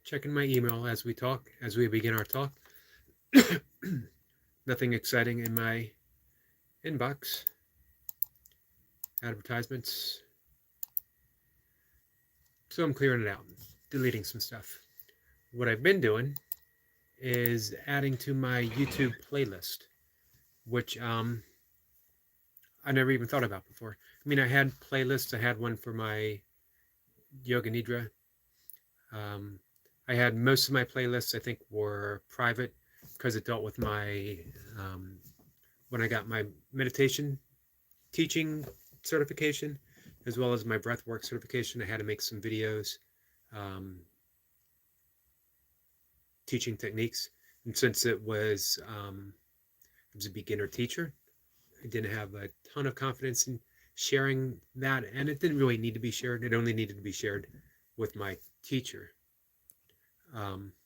Checking my email as we begin our talk. Nothing exciting in my inbox. Advertisements. So I'm clearing it out, deleting some stuff. What I've been doing is adding to my YouTube playlist, which I never even thought about before. I mean, I had playlists. I had one for my yoga nidra. Um, I had most of my playlists, I think, were private because it dealt with my um, when I got my meditation teaching certification, as well as my breathwork certification. I had to make some videos um, teaching techniques, and since it was a beginner teacher, I didn't have a ton of confidence in sharing that, and it didn't really need to be shared. It only needed to be shared with my teacher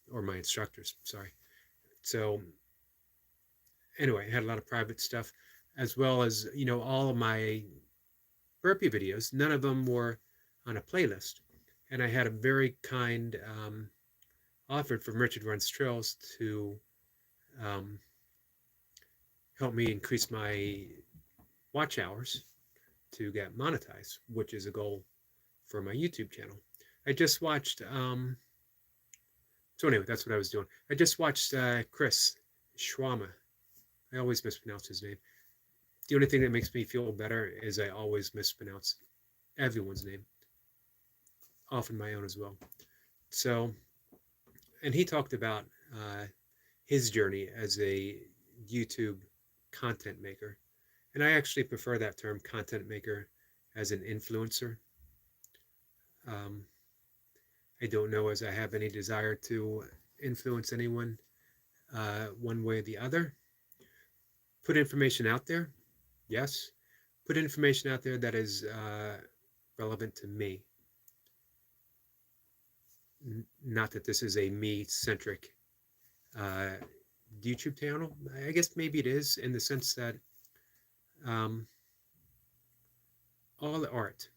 or my instructors. Sorry. So anyway, I had a lot of private stuff, as well as all of my burpee videos. None of them were on a playlist, and I had a very kind offer from Richard Runs Trails to um, help me increase my watch hours to get monetized, which is a goal for my YouTube channel. I just watched. So anyway, that's what I was doing. I just watched Chris Schwama. I always mispronounce his name. The only thing that makes me feel better is I always mispronounce everyone's name, often my own as well. So, and he talked about his journey as a YouTube content maker. And I actually prefer that term, content maker, as an influencer. Um, I don't know as I have any desire to influence anyone one way or the other. Put information out there, yes. Put information out there that is relevant to me. Not that this is a me-centric uh, YouTube channel. I guess maybe it is in the sense that um, all the art,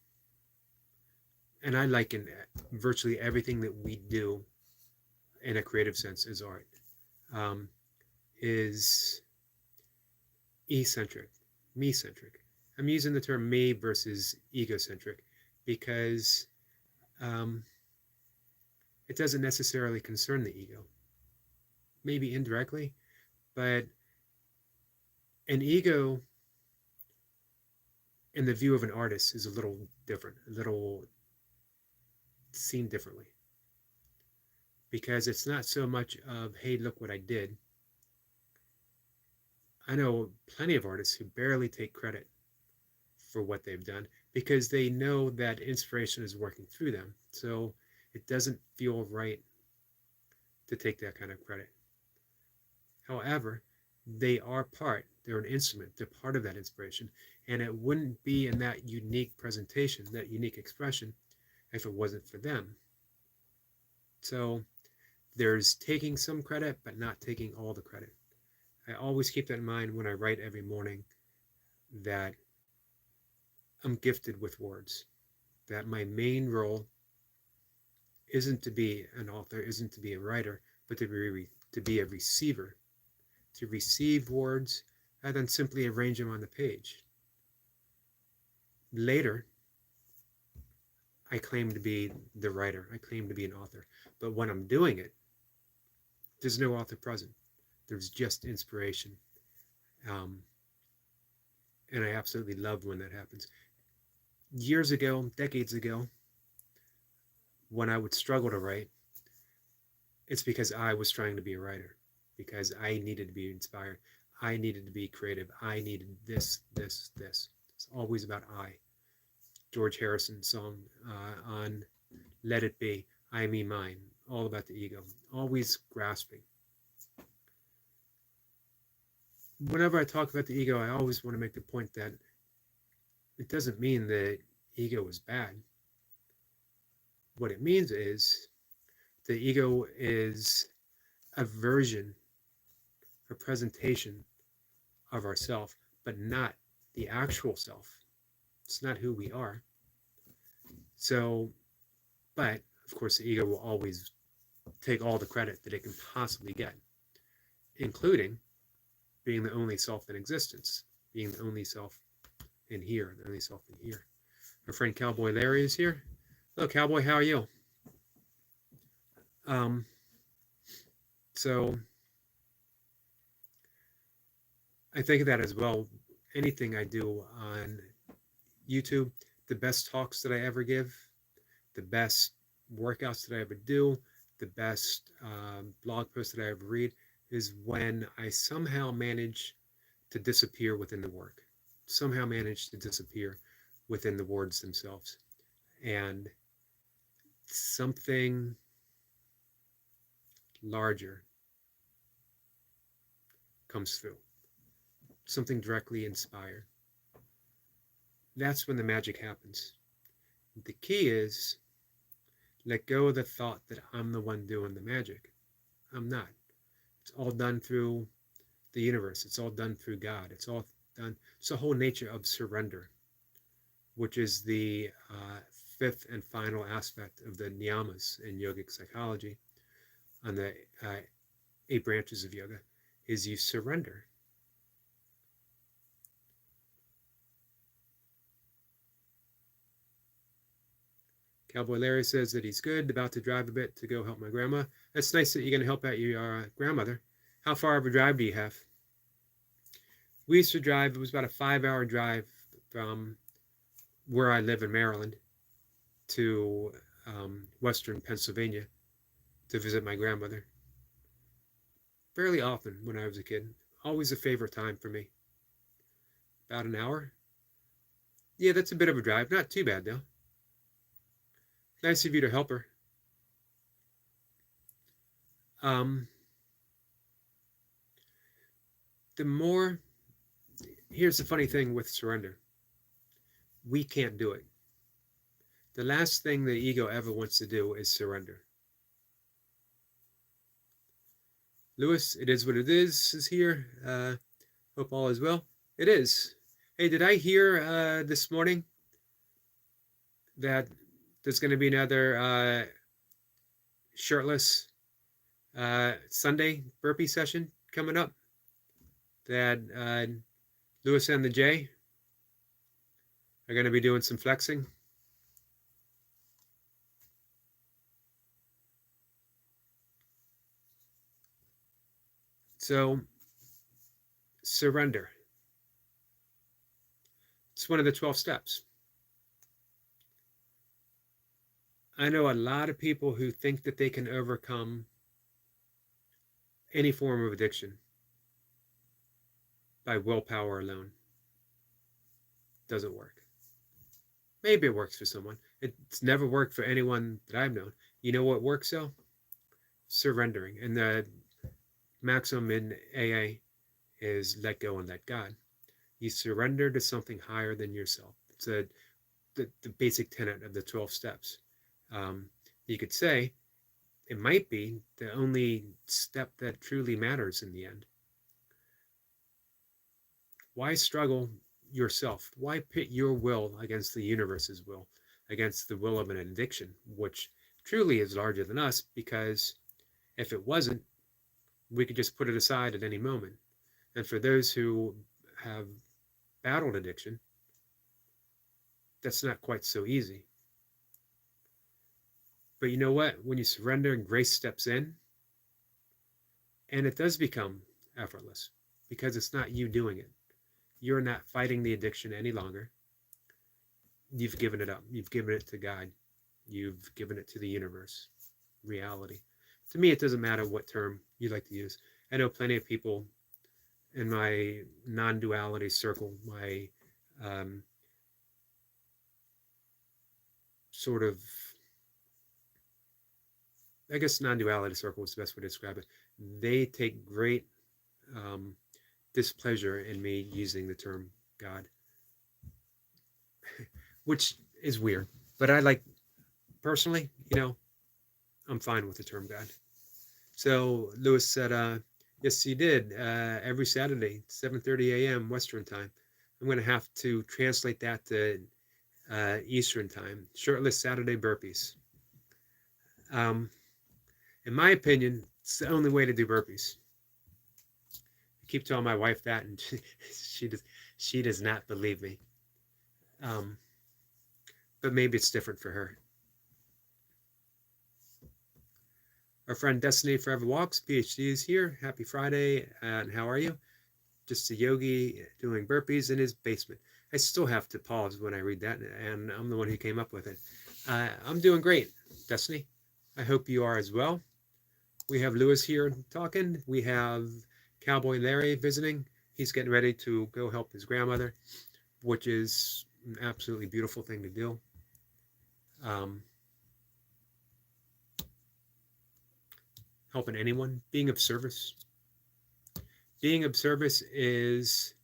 and I liken virtually everything that we do in a creative sense as art, um, is eccentric, me-centric. I'm using the term me versus egocentric because um, it doesn't necessarily concern the ego. Maybe indirectly, but an ego in the view of an artist is a little different, a little seen differently. Because it's not so much of, hey, look what I did. I know plenty of artists who barely take credit for what they've done because they know that inspiration is working through them. So it doesn't feel right to take that kind of credit. However, they're an instrument, they're part of that inspiration. And it wouldn't be in that unique presentation, that unique expression, if it wasn't for them. So there's taking some credit, but not taking all the credit. I always keep that in mind when I write every morning, that I'm gifted with words, that my main role isn't to be an author, isn't to be a writer, but to be a receiver, to receive words and then simply arrange them on the page. Later, I claim to be the writer, I claim to be an author, but when I'm doing it, there's no author present. There's just inspiration. Um, and I absolutely love when that happens. Years ago, decades ago, when I would struggle to write, it's because I was trying to be a writer, because I needed to be inspired. I needed to be creative. I needed this, this, this. It's always about I. George Harrison song on Let It Be, I, Me, Mine, all about the ego, always grasping. Whenever I talk about the ego, I always want to make the point that it doesn't mean that ego is bad. What it means is the ego is a version, a presentation of ourself, but not the actual self. It's not who we are. So, but of course, the ego will always take all the credit that it can possibly get, including being the only self in existence, being the only self in here, the only self in here. Our friend Cowboy Larry is here. Hello, Cowboy, how are you? So I think of that as well. Anything I do on YouTube, the best talks that I ever give, the best workouts that I ever do, the best blog posts that I ever read is when I somehow manage to disappear within the work, somehow manage to disappear within the words themselves. And something larger comes through, something directly inspired. That's when the magic happens. The key is let go of the thought that I'm the one doing the magic. I'm not. It's all done through the universe. It's all done through God. It's all done. It's the whole nature of surrender, which is the fifth and final aspect of the niyamas in yogic psychology, on the 8 branches of yoga, is you surrender. Cowboy Larry says that he's good, about to drive a bit to go help my grandma. That's nice that you're going to help out your grandmother. How far of a drive do you have? We used to drive, it was about a 5-hour drive from where I live in Maryland to western Pennsylvania to visit my grandmother. Fairly often when I was a kid. Always a favorite time for me. About an hour. Yeah, that's a bit of a drive. Not too bad, though. Nice of you to help her. Here's the funny thing with surrender. We can't do it. The last thing the ego ever wants to do is surrender. Lewis, it is what it is here. Hope all is well. It is. Hey, did I hear this morning that there's going to be another shirtless Sunday burpee session coming up? That Lewis and the J are going to be doing some flexing. So, surrender. It's one of the 12 steps. I know a lot of people who think that they can overcome any form of addiction by willpower alone. Doesn't work. Maybe it works for someone. It's never worked for anyone that I've known. You know what works though? Surrendering. And the maximum in AA is let go and let God. You surrender to something higher than yourself. It's the basic tenet of the 12 steps. You could say it might be the only step that truly matters in the end. Why struggle yourself? Why pit your will against the universe's will, against the will of an addiction, which truly is larger than us? Because if it wasn't, we could just put it aside at any moment. And for those who have battled addiction, that's not quite so easy. But you know what? When you surrender, grace steps in, and it does become effortless because it's not you doing it. You're not fighting the addiction any longer. You've given it up. You've given it to God. You've given it to the universe, reality. To me, it doesn't matter what term you like to use. I know plenty of people in my non-duality circle, my sort of, I guess non-duality circle is the best way to describe it. They take great displeasure in me using the term God, which is weird. But I like, personally, I'm fine with the term God. So Lewis said, yes, he did. Every Saturday, 7:30 a.m. Western time. I'm going to have to translate that to Eastern time. Shirtless Saturday burpees. In my opinion, it's the only way to do burpees. I keep telling my wife that, and she does not believe me. Um, but maybe it's different for her. Our friend Destiny Forever Walks, PhD, is here. Happy Friday, and how are you? Just a yogi doing burpees in his basement. I still have to pause when I read that, and I'm the one who came up with it. I'm doing great, Destiny. I hope you are as well. We have Lewis here talking. We have Cowboy Larry visiting. He's getting ready to go help his grandmother, which is an absolutely beautiful thing to do. Helping anyone, being of service. Being of service is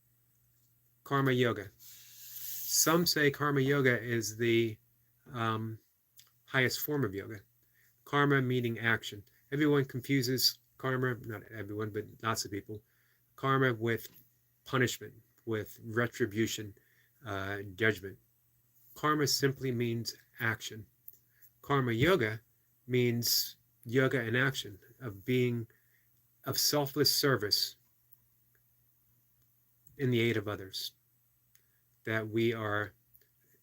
karma yoga. Some say karma yoga is the highest form of yoga. Karma meaning action. Everyone confuses karma, not everyone, but lots of people, karma with punishment, with retribution, judgment. Karma simply means action. Karma yoga means yoga in action, of selfless service in the aid of others. That we are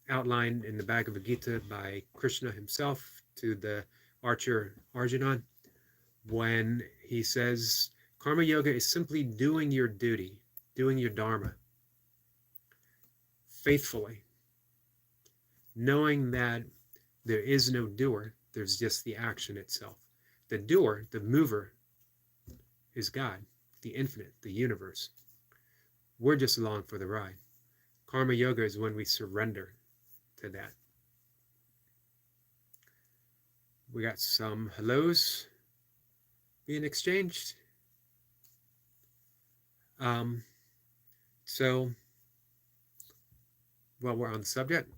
outlined in the Bhagavad Gita by Krishna himself to the archer Arjuna, when he says karma yoga is simply doing your duty, doing your dharma faithfully, knowing that there is no doer, there's just the action itself. The doer, the mover, is God, the infinite, the universe. We're just along for the ride. Karma yoga is when we surrender to that. We got some hellos being exchanged. So, well, we're on the subject,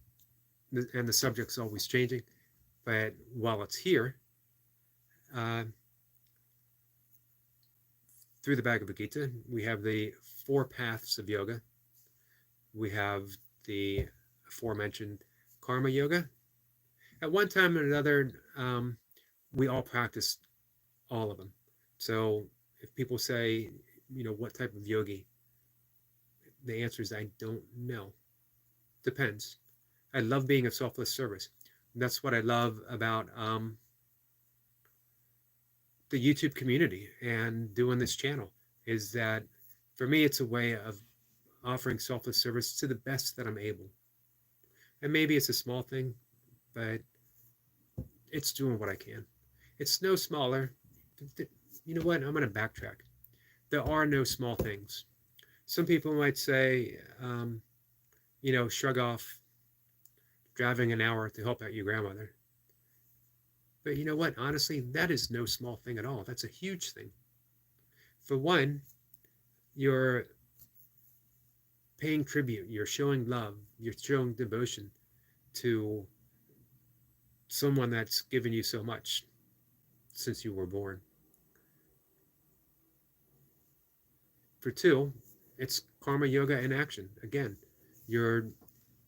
and the subject's always changing, but while it's here, through the Bhagavad Gita, we have the 4 paths of yoga. We have the aforementioned karma yoga. At one time or another, we all practice all of them. So if people say, what type of yogi, the answer is I don't know. Depends. I love being of selfless service. That's what I love about the YouTube community and doing this channel, is that for me it's a way of offering selfless service to the best that I'm able. And maybe it's a small thing, but it's doing what I can. It's no smaller. You know what? I'm going to backtrack. There are no small things. Some people might say, shrug off driving an hour to help out your grandmother. But you know what? Honestly, that is no small thing at all. That's a huge thing. For one, you're paying tribute, you're showing love, you're showing devotion to someone that's given you so much since you were born. For 2, it's karma yoga in action. Again, you're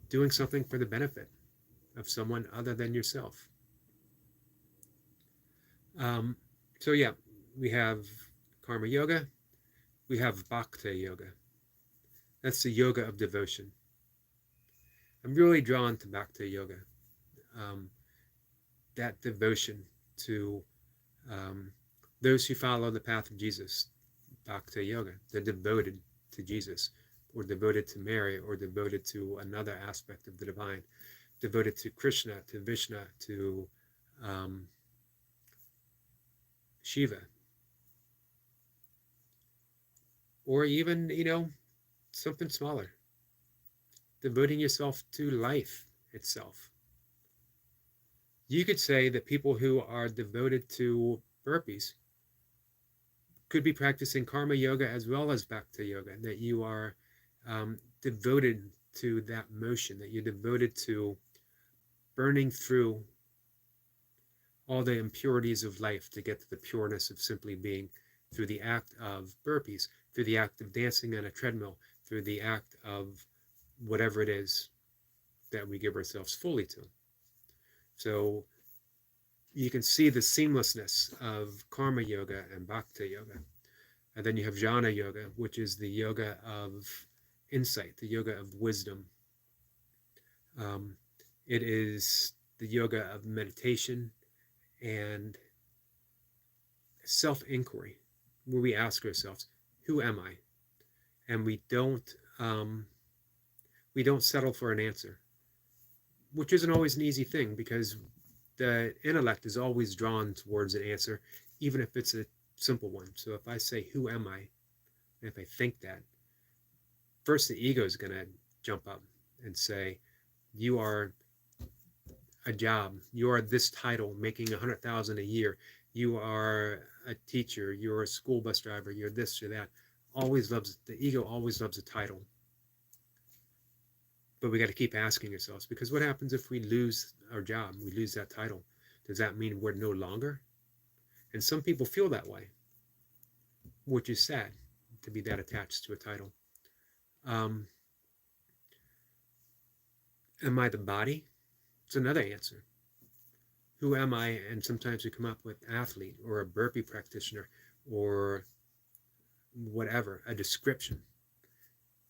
doing something for the benefit of someone other than yourself. So yeah, we have karma yoga, we have bhakti yoga. That's the yoga of devotion. I'm really drawn to bhakti yoga. That devotion to those who follow the path of Jesus, bhakti yoga. They're devoted to Jesus, or devoted to Mary, or devoted to another aspect of the divine, devoted to Krishna, to Vishnu, to Shiva, or even, something smaller, devoting yourself to life itself. You could say that people who are devoted to burpees could be practicing karma yoga as well as bhakti yoga, that you are devoted to that motion, that you're devoted to burning through all the impurities of life to get to the pureness of simply being, through the act of burpees, through the act of dancing on a treadmill, through the act of whatever it is that we give ourselves fully to. So you can see the seamlessness of karma yoga and bhakti yoga. And then you have jnana yoga, which is the yoga of insight, the yoga of wisdom. Um, it is the yoga of meditation and self-inquiry, where we ask ourselves, "Who am I?" And um, we don't settle for an answer, which isn't always an easy thing because the intellect is always drawn towards an answer, even if it's a simple one. So if I say, "Who am I?" and if I think that, first the ego is going to jump up and say, "You are a job. You are this title, making 100,000 a year. You are a teacher. You're a school bus driver. You're this or that." The ego always loves a title. But we got to keep asking ourselves, because what happens if we lose our job? We lose that title. Does that mean we're no longer? And some people feel that way, which is sad to be that attached to a title. Um, am I the body? It's another answer. Who am I? And sometimes we come up with athlete or a burpee practitioner or whatever, a description.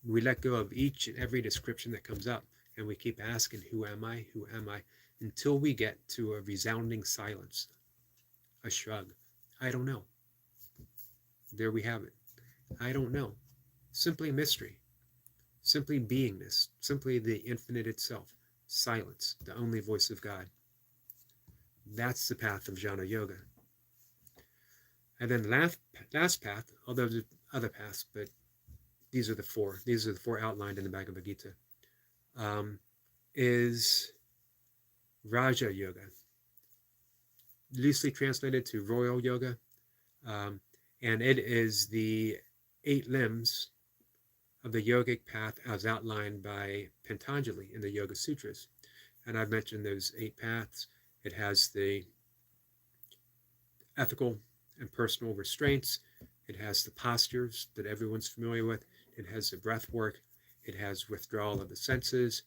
We let go of each and every description that comes up, and we keep asking, "Who am I? Who am I?" until we get to a resounding silence, a shrug. I don't know. There we have it. I don't know. Simply mystery, simply beingness, simply the infinite itself, silence, the only voice of God. That's the path of jnana yoga. And then last path, although there's other paths, but these are the four. These are the four outlined in the Bhagavad Gita. Is Raja Yoga, loosely translated to royal yoga, and it is the 8 limbs of the yogic path as outlined by Patanjali in the Yoga Sutras. And I've mentioned those 8 paths. It has the ethical and personal restraints. It has the postures that everyone's familiar with. It has the breath work. It has withdrawal of the senses.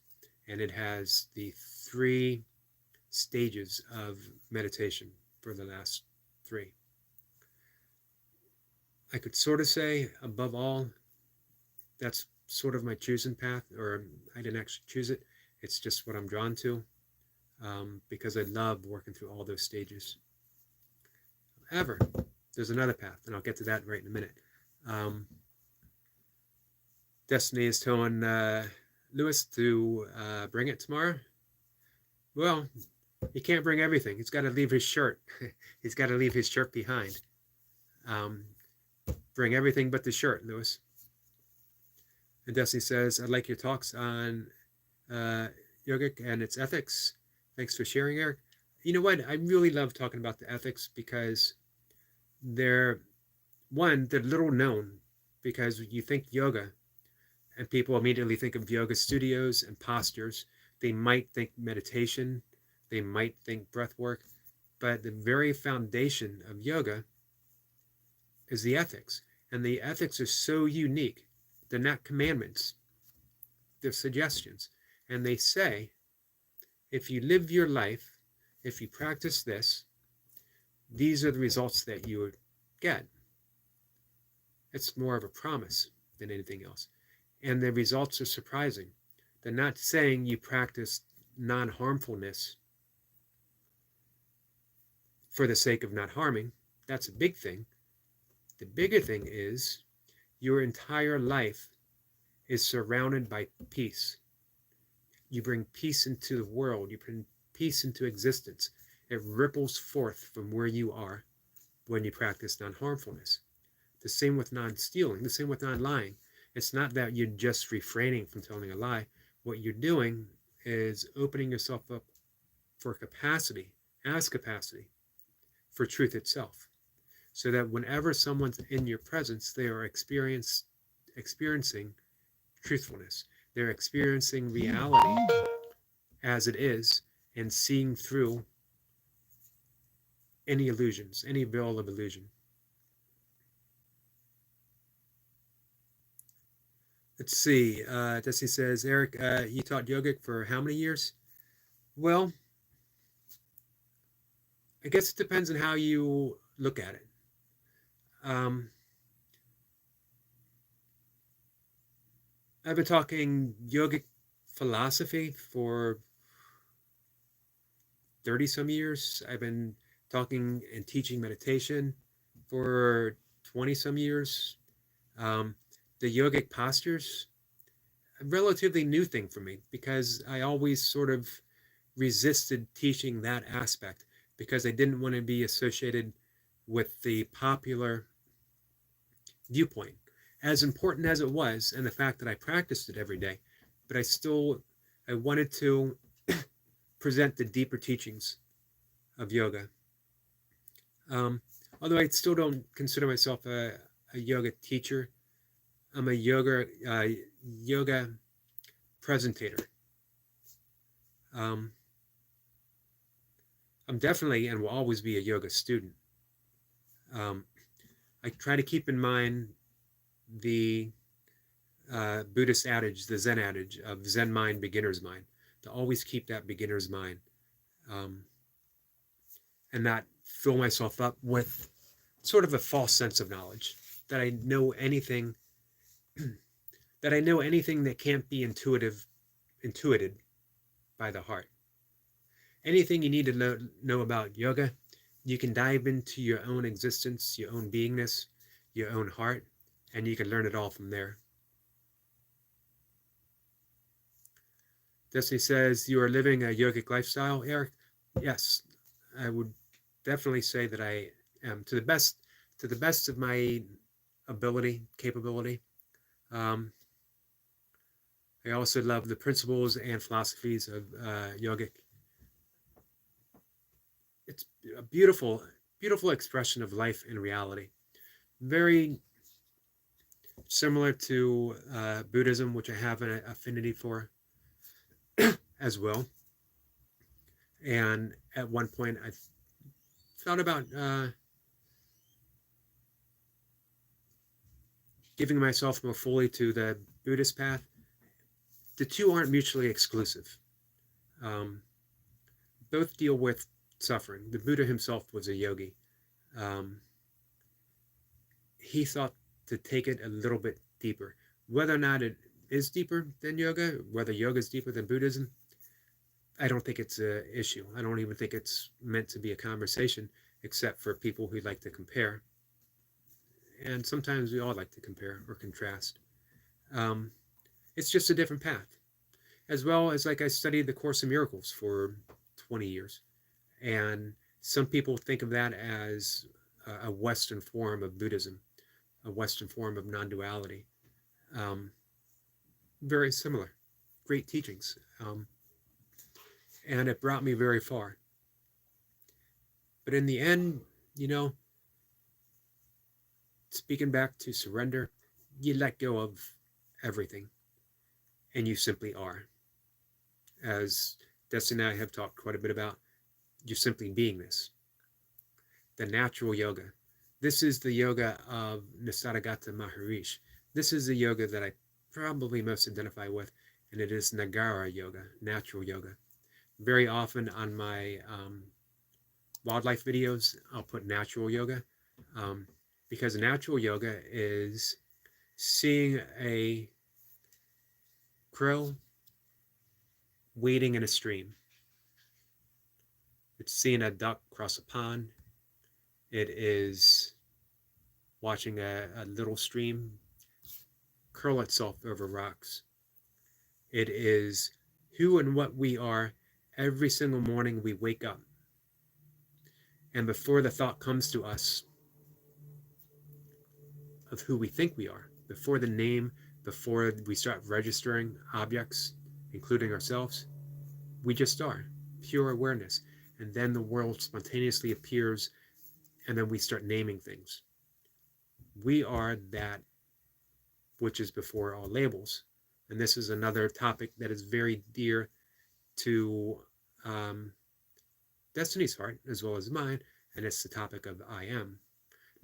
And it has the 3 stages of meditation for the last 3. I could sort of say, above all, that's sort of my chosen path, or I didn't actually choose it. It's just what I'm drawn to, because I love working through all those stages. However, there's another path, and I'll get to that right in a minute. Destiny is telling Lewis to bring it tomorrow. Well, he can't bring everything. He's got to leave his shirt. He's got to leave his shirt behind. Bring everything but the shirt, Lewis. And Destiny says, "I like your talks on yogic and its ethics. Thanks for sharing, Eric." You know what? I really love talking about the ethics because they're little known, because you think yoga and people immediately think of yoga studios and postures. They might think meditation, they might think breath work, but the very foundation of yoga is the ethics. And the ethics are so unique. They're not commandments, they're suggestions. And they say, if you live your life, if you practice this, these are the results that you would get. It's more of a promise than anything else. And the results are surprising. They're not saying you practice non-harmfulness for the sake of not harming. That's a big thing. The bigger thing is your entire life is surrounded by peace. You bring peace into the world. You bring peace into existence. It ripples forth from where you are when you practice non-harmfulness. The same with non-stealing. The same with non-lying. It's not that you're just refraining from telling a lie. What you're doing is opening yourself up for capacity for truth itself. So that whenever someone's in your presence, they are experiencing truthfulness. They're experiencing reality as it is and seeing through any illusions, any veil of illusion. Let's see. Desi says, "Eric, you taught yogic for how many years?" Well, I guess it depends on how you look at it. Um, I've been talking yogic philosophy for 30 some years. I've been talking and teaching meditation for 20 some years. Um, the yogic postures, a relatively new thing for me because I always sort of resisted teaching that aspect because I didn't want to be associated with the popular viewpoint, as important as it was, and the fact that I practiced it every day. But I wanted to present the deeper teachings of yoga. Um, Although I still don't consider myself a yoga teacher, I'm a yoga presentator. Um, I'm definitely and will always be a yoga student. Um, I try to keep in mind the Buddhist adage, the Zen adage of Zen mind, beginner's mind, to always keep that beginner's mind, um, and not fill myself up with sort of a false sense of knowledge that I know anything that I know anything that can't be intuited by the heart. Anything you need to know about yoga, you can dive into your own existence, your own beingness, your own heart, and you can learn it all from there. Destiny says, you are living a yogic lifestyle, Eric. Yes, I would definitely say that I am to the best of my capability. Um, I also love the principles and philosophies of yogic. It's a beautiful expression of life and reality. Very similar to Buddhism, which I have an affinity for as well. And at one point, I thought about giving myself more fully to the Buddhist path. The two aren't mutually exclusive. Um, Both deal with suffering. The Buddha himself was a yogi. Um, he thought to take it a little bit deeper. Whether or not it is deeper than yoga, whether yoga is deeper than Buddhism, I don't think it's an issue. I don't even think it's meant to be a conversation, except for people who like to compare. And sometimes we all like to compare or contrast. Um, it's just a different path. As well as, like, I studied the Course in Miracles for 20 years. And some people think of that as a Western form of Buddhism, a Western form of non duality. Um, Very similar. Great teachings. And it brought me very far. But in the end, you know, speaking back to surrender, you let go of everything and you simply are. As Destiny and I have talked quite a bit about, you're simply beingness. The natural yoga. This is the yoga of Nisargadatta Maharishi. This is the yoga that I probably most identify with, and it is Nagara yoga, natural yoga. Very often on my wildlife videos, I'll put natural yoga because natural yoga is seeing a crow wading in a stream. It's seeing a duck cross a pond. It is watching a little stream curl itself over rocks. It is who and what we are every single morning we wake up. And before the thought comes to us of who we think we are, before the name, before we start registering objects, including ourselves, we just are pure awareness. And then the world spontaneously appears, and then we start naming things. We are that which is before all labels. And this is another topic that is very dear to Destiny's heart as well as mine, and it's the topic of I am.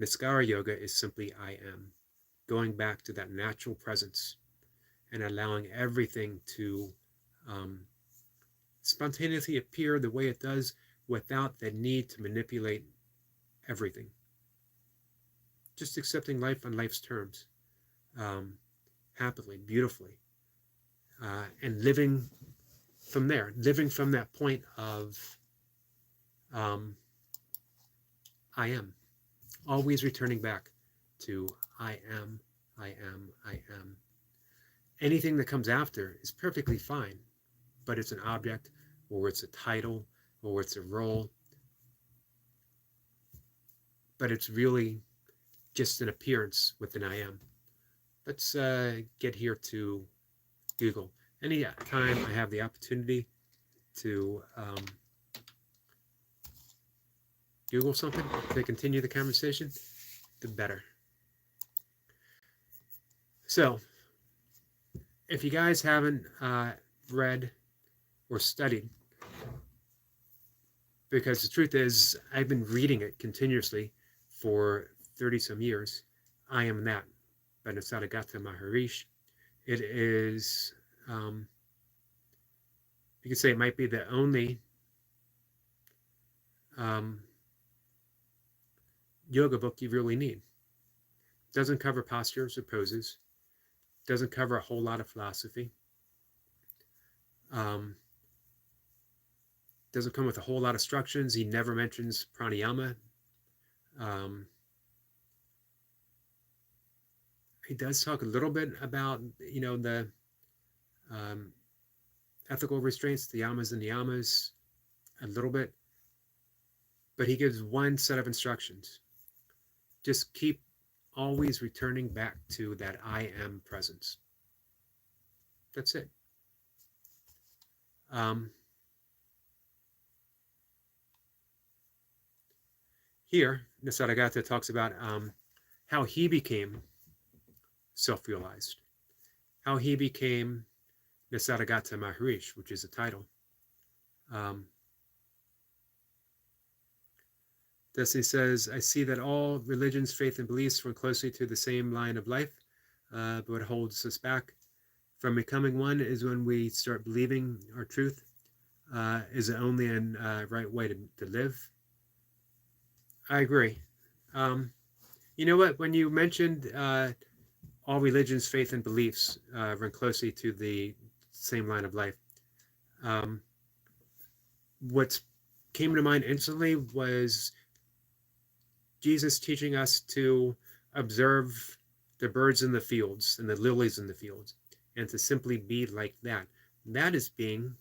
Niskara yoga is simply I am, going back to that natural presence and allowing everything to spontaneously appear the way it does without the need to manipulate everything. Just accepting life on life's terms, happily, beautifully, and living from there, living from that point of I am, always returning back to I am, I am, I am. Anything that comes after is perfectly fine, but it's an object, or it's a title, or it's a role, but it's really just an appearance with an I am. Let's get here to Google. Any time I have the opportunity to Google something to continue the conversation, the better. So, if you guys haven't read or studied, because the truth is, I've been reading it continuously for 30 some years. I Am That by Nisargadatta Maharishi. It is, you could say it might be the only yoga book you really need. Doesn't cover postures or poses. Doesn't cover a whole lot of philosophy. Doesn't come with a whole lot of instructions. He never mentions pranayama. He does talk a little bit about, the ethical restraints, the yamas and niyamas, a little bit. But he gives one set of instructions. Just keep always returning back to that I am presence. That's it. Here, Nisargadatta talks about how he became self-realized, how he became Nisargadatta Maharishi, which is a title. Thus he says, I see that all religions, faith, and beliefs run closely to the same line of life, but what holds us back from becoming one is when we start believing our truth is the only and right way to live. I agree. You know what? When you mentioned all religions, faith, and beliefs run closely to the same line of life, what came to mind instantly was Jesus teaching us to observe the birds in the fields and the lilies in the fields, and to simply be like that. That is being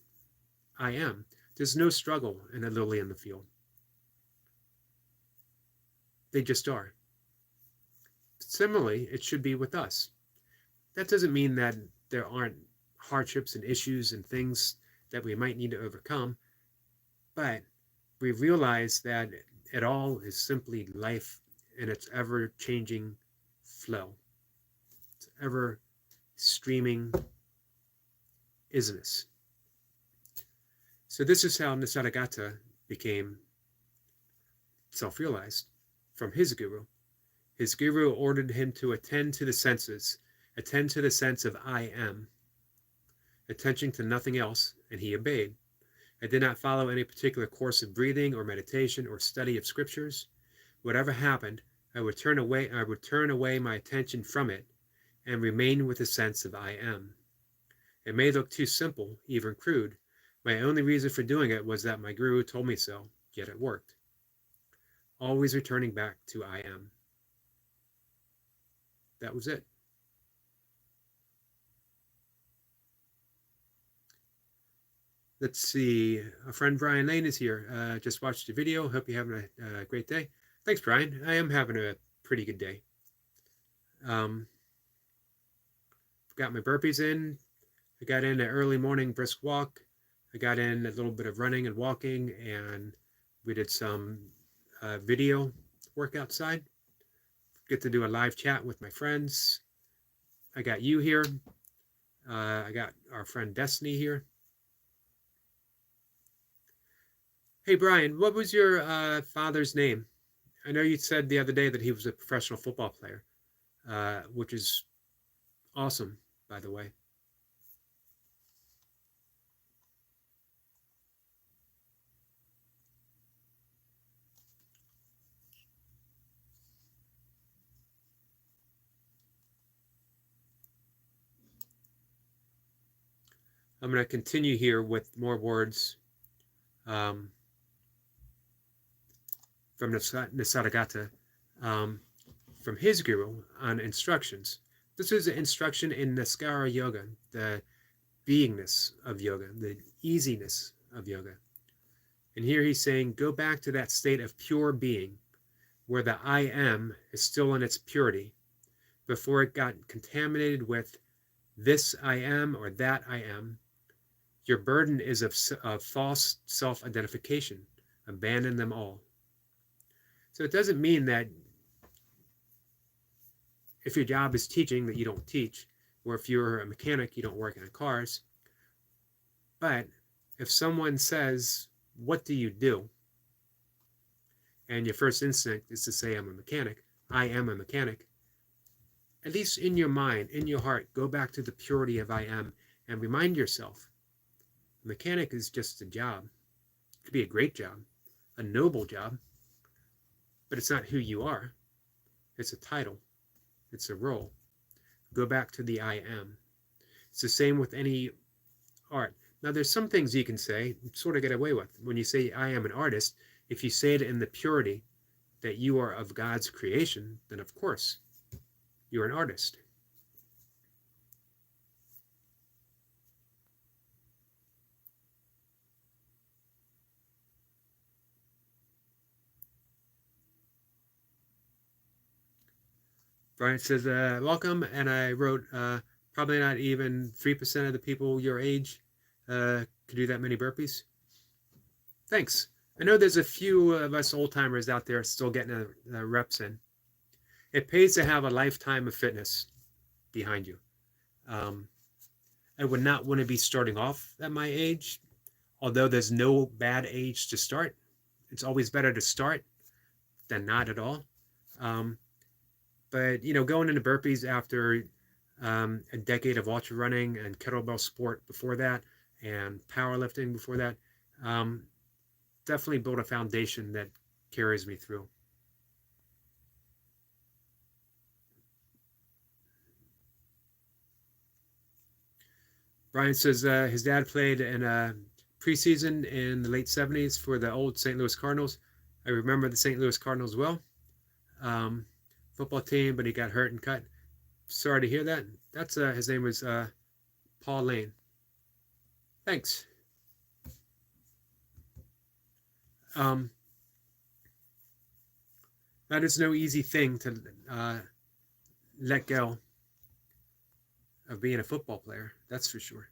I am. There's no struggle in a lily in the field. They just are. Similarly, it should be with us. That doesn't mean that there aren't hardships and issues and things that we might need to overcome, but we realize that it all is simply life in its ever-changing flow. It's ever-streaming isness. So this is how Nisargadatta became self-realized from his guru. His guru ordered him to attend to the senses, attend to the sense of I am, attention to nothing else, and he obeyed. I did not follow any particular course of breathing or meditation or study of scriptures. Whatever happened, I would turn away my attention from it and remain with the sense of I am. It may look too simple, even crude. My only reason for doing it was that my guru told me so, yet it worked. Always returning back to I am. That was it. Let's see. Our friend Brian Lane is here. Just watched the video. Hope you're having a great day. Thanks, Brian. I am having a pretty good day. Got my burpees in. I got in an early morning brisk walk. I got in a little bit of running and walking, and we did some video work outside. Get to do a live chat with my friends. I got you here. I got our friend Destiny here. Hey, Brian, what was your father's name? I know you said the other day that he was a professional football player, which is awesome, by the way. I'm going to continue here with more words um, from Nisargadatta, um, from his guru on instructions. This is an instruction in Niskara Yoga, the beingness of yoga, the easiness of yoga. And here he's saying, go back to that state of pure being, where the I am is still in its purity, before it got contaminated with this I am or that I am. Your burden is of false self-identification. Abandon them all. So it doesn't mean that if your job is teaching that you don't teach, or if you're a mechanic, you don't work in cars. But if someone says, what do you do? And your first instinct is to say, I'm a mechanic. I am a mechanic. At least in your mind, in your heart, go back to the purity of I am and remind yourself, a mechanic is just a job. It could be a great job, a noble job, but it's not who you are. It's a title. It's a role. Go back to the I am. It's the same with any art. Now, there's some things you can say, sort of get away with. When you say, I am an artist, if you say it in the purity that you are of God's creation, then of course, you're an artist. Brian says, welcome, and I wrote, probably not even 3% of the people your age could do that many burpees. Thanks. I know there's a few of us old-timers out there still getting the reps in. It pays to have a lifetime of fitness behind you. I would not want to be starting off at my age, although there's no bad age to start. It's always better to start than not at all. But, going into burpees after a decade of ultra running and kettlebell sport before that and powerlifting before that, definitely built a foundation that carries me through. Brian says his dad played in a preseason in the late 70s for the old St. Louis Cardinals. I remember the St. Louis Cardinals well. Football team, but he got hurt and cut. Sorry to hear that. That's his name was Paul Lane. Thanks. That is no easy thing to let go of being a football player. That's for sure.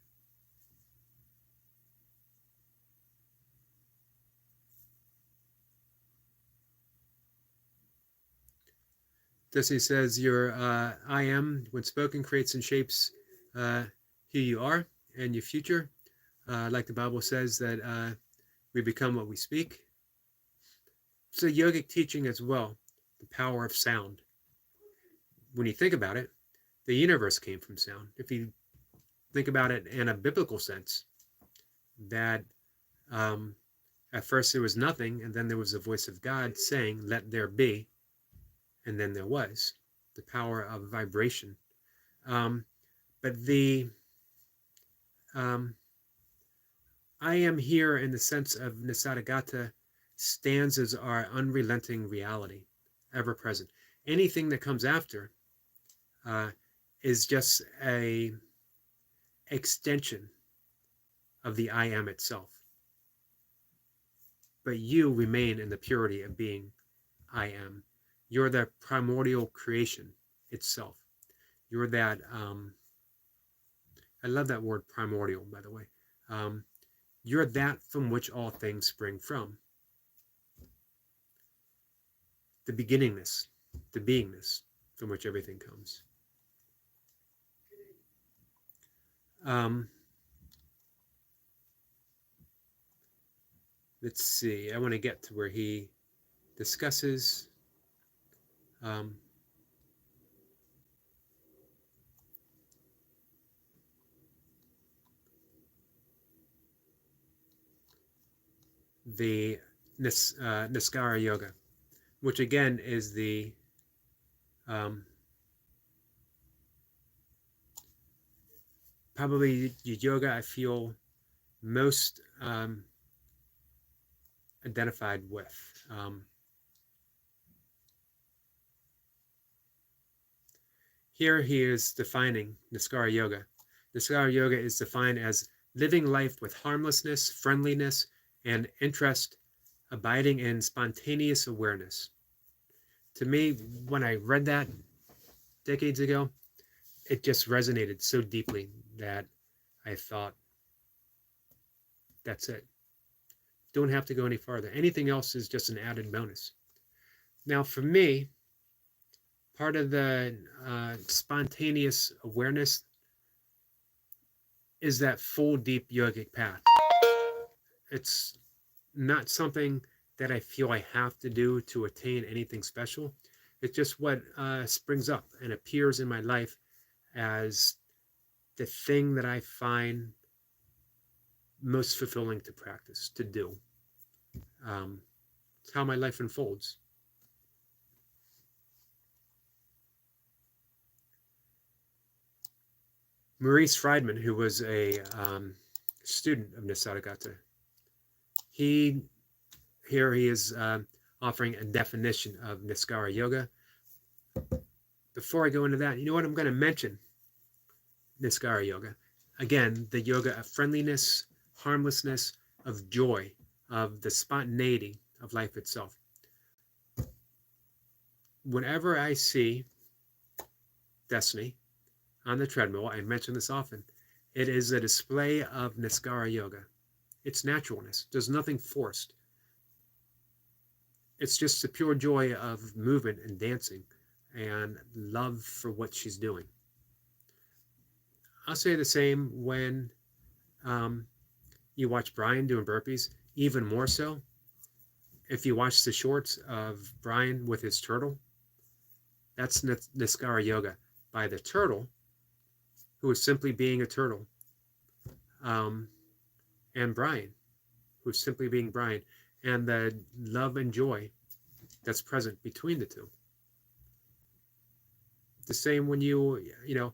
Destiny says your I am, when spoken, creates and shapes who you are and your future. Like the Bible says that we become what we speak. It's a yogic teaching as well, the power of sound. When you think about it, the universe came from sound. If you think about it in a biblical sense, that at first there was nothing, and then there was the voice of God saying, let there be, and then there was the power of vibration. But the I am here in the sense of Nisargadatta stands as our unrelenting reality, ever present. Anything that comes after is just a extension of the I am itself. But you remain in the purity of being I am. You're the primordial creation itself. You're that, I love that word primordial, by the way. You're that from which all things spring from. The beginningness, the beingness from which everything comes. Let's see, I want to get to where he discusses the Niskara Yoga, which again is the probably the yoga I feel most identified with. Here he is defining Niskara Yoga. Niskara Yoga is defined as living life with harmlessness, friendliness, and interest, abiding in spontaneous awareness. To me, when I read that decades ago, it just resonated so deeply that I thought, that's it. Don't have to go any farther. Anything else is just an added bonus. Now, for me, part of the spontaneous awareness is that full, deep yogic path. It's not something that I feel I have to do to attain anything special. It's just what springs up and appears in my life as the thing that I find most fulfilling to practice, to do. It's how my life unfolds. Maurice Friedman, who was a student of Nisargadatta, he is offering a definition of Niskara Yoga. Before I go into that, you know what? I'm going to mention Niskara Yoga. Again, the yoga of friendliness, harmlessness, of joy, of the spontaneity of life itself. Whenever I see Destiny on the treadmill, I mention this often, it is a display of Niskara Yoga. It's naturalness. There's nothing forced. It's just the pure joy of movement and dancing and love for what she's doing. I'll say the same when you watch Brian doing burpees, even more so. If you watch the shorts of Brian with his turtle, that's Niskara Yoga by the turtle, who is simply being a turtle, and Brian, who is simply being Brian, and the love and joy that's present between the two. The same when you know,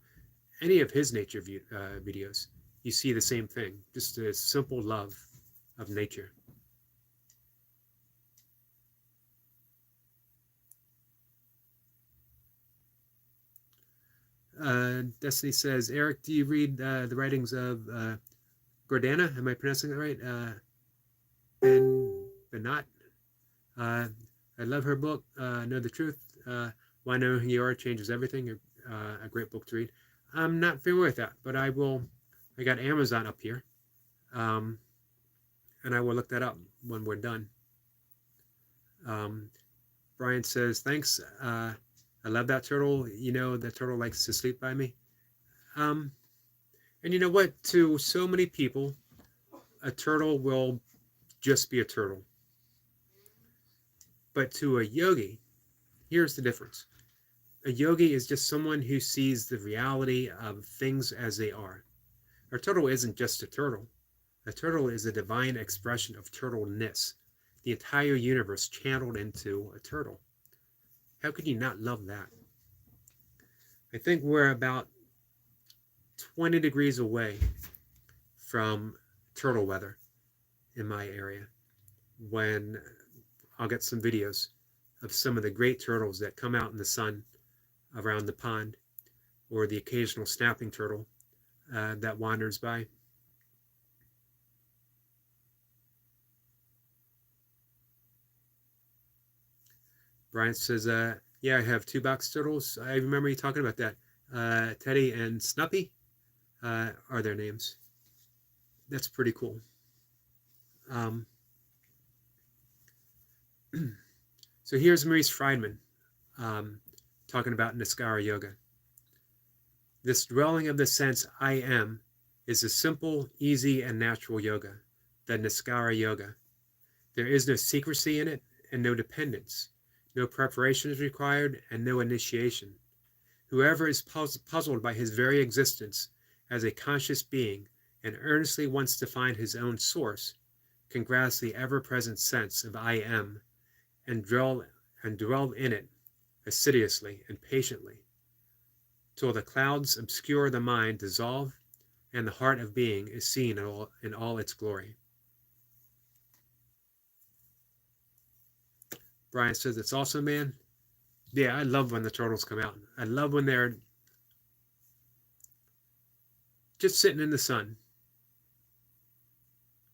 any of his nature videos, you see the same thing, just a simple love of nature. Destiny says, Eric, do you read the writings of Gordana? Am I pronouncing that right? Benat? I love her book, Know the Truth. Why Know Who You Are Changes Everything. A great book to read. I'm not familiar with that, but I will. I got Amazon up here, and I will look that up when we're done. Brian says, thanks. I love that turtle. You know, the turtle likes to sleep by me. And you know what? To so many people, a turtle will just be a turtle. But to a yogi, here's the difference. A yogi is just someone who sees the reality of things as they are. A turtle isn't just a turtle. A turtle is a divine expression of turtleness, the entire universe channeled into a turtle. How could you not love that? I think we're about 20 degrees away from turtle weather in my area, when I'll get some videos of some of the great turtles that come out in the sun around the pond, or the occasional snapping turtle that wanders by. Brian says, yeah, I have 2 box turtles. I remember you talking about that. Teddy and Snuppy are their names. That's pretty cool. So here's Maurice Friedman talking about Niskara Yoga. This dwelling of the sense I am is a simple, easy, and natural yoga, the Niskara Yoga. There is no secrecy in it and no dependence. No preparation is required and no initiation. Whoever is puzzled by his very existence as a conscious being and earnestly wants to find his own source can grasp the ever-present sense of I am and dwell in it assiduously and patiently till the clouds obscure the mind dissolve and the heart of being is seen in all its glory. Brian says it's also man. Yeah, I love when the turtles come out. I love when they're just sitting in the sun.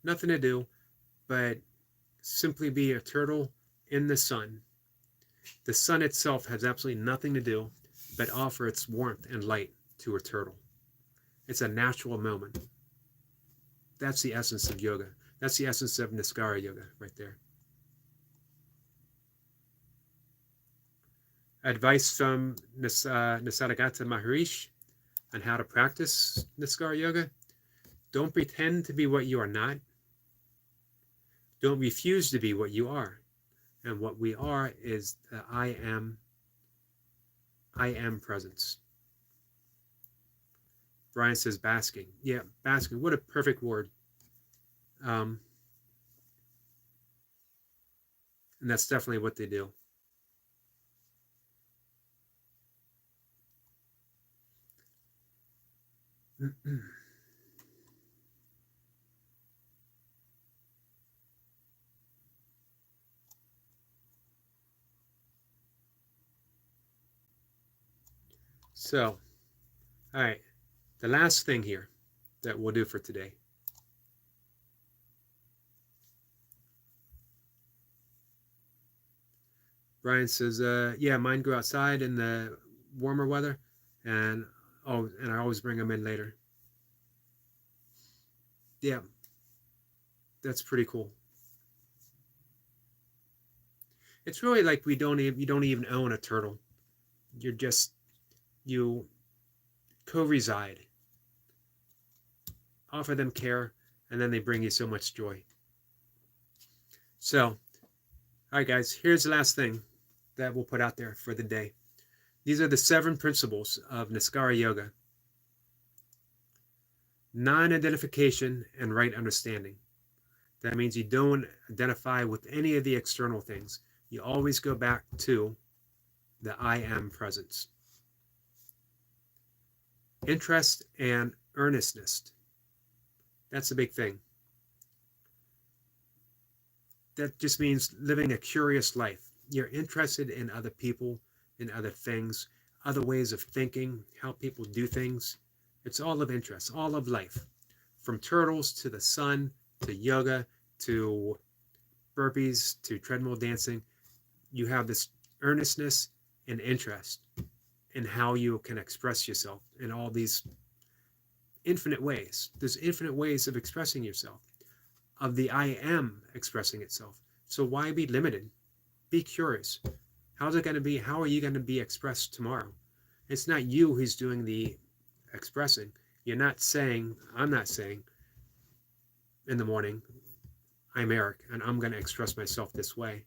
Nothing to do but simply be a turtle in the sun. The sun itself has absolutely nothing to do but offer its warmth and light to a turtle. It's a natural moment. That's the essence of yoga. That's the essence of Niskara yoga right there. Advice from Nisargadatta Maharishi on how to practice Niskara yoga. Don't pretend to be what you are not. Don't refuse to be what you are. And what we are is the I am presence. Brian says basking. Yeah, basking. What a perfect word. And that's definitely what they do. So, all right, the last thing here that we'll do for today. Brian says, yeah, mine go outside in the warmer weather, and I always bring them in later. Yeah, that's pretty cool. It's really like you don't even own a turtle. You co-reside, offer them care, and then they bring you so much joy. So, all right, guys, here's the last thing that we'll put out there for the day. These are the 7 principles of Niskara Yoga. Non-identification and right understanding. That means you don't identify with any of the external things. You always go back to the I am presence. Interest and earnestness. That's a big thing. That just means living a curious life. You're interested in other people, in other things, other ways of thinking, how people do things. It's all of interest, all of life. From turtles to the sun, to yoga, to burpees, to treadmill dancing. You have this earnestness and interest in how you can express yourself in all these infinite ways. There's infinite ways of expressing yourself, of the I am expressing itself. So why be limited? Be curious. How's it going to be? How are you going to be expressed tomorrow? It's not you who's doing the expressing. You're not saying, I'm not saying in the morning, I'm Eric, and I'm going to express myself this way.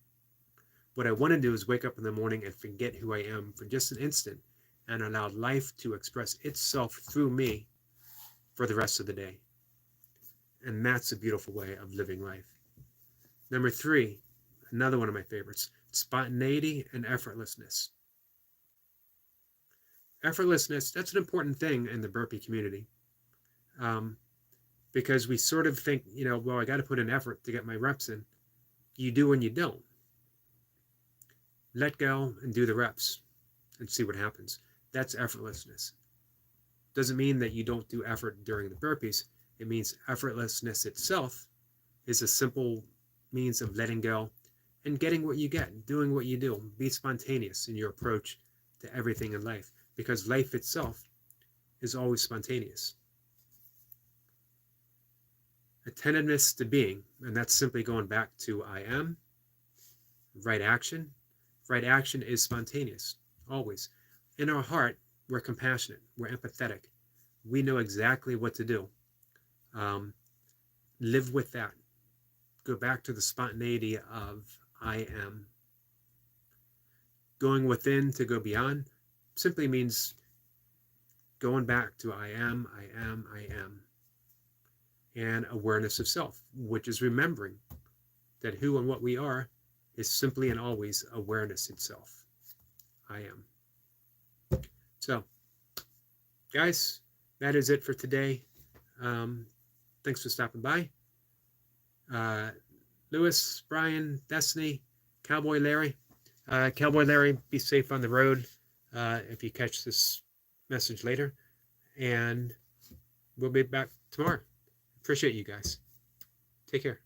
What I want to do is wake up in the morning and forget who I am for just an instant and allow life to express itself through me for the rest of the day. And that's a beautiful way of living life. Number 3, another one of my favorites, spontaneity and effortlessness. Effortlessness, that's an important thing in the burpee community. Because we sort of think, well, I got to put in effort to get my reps in. You do and you don't. Let go and do the reps and see what happens. That's effortlessness. Doesn't mean that you don't do effort during the burpees. It means effortlessness itself is a simple means of letting go and getting what you get, doing what you do. Be spontaneous in your approach to everything in life, because life itself is always spontaneous. Attentiveness to being, and that's simply going back to I am. Right action. Right action is spontaneous, always. In our heart, we're compassionate, we're empathetic. We know exactly what to do. Live with that. Go back to the spontaneity of I am. Going within to go beyond simply means going back to I am, I am, I am. And awareness of self, which is remembering that who and what we are is simply and always awareness itself. I am. So, guys, that is it for today. Thanks for stopping by. Lewis, Brian, Destiny, Cowboy Larry. Cowboy Larry, be safe on the road if you catch this message later. And we'll be back tomorrow. Appreciate you guys. Take care.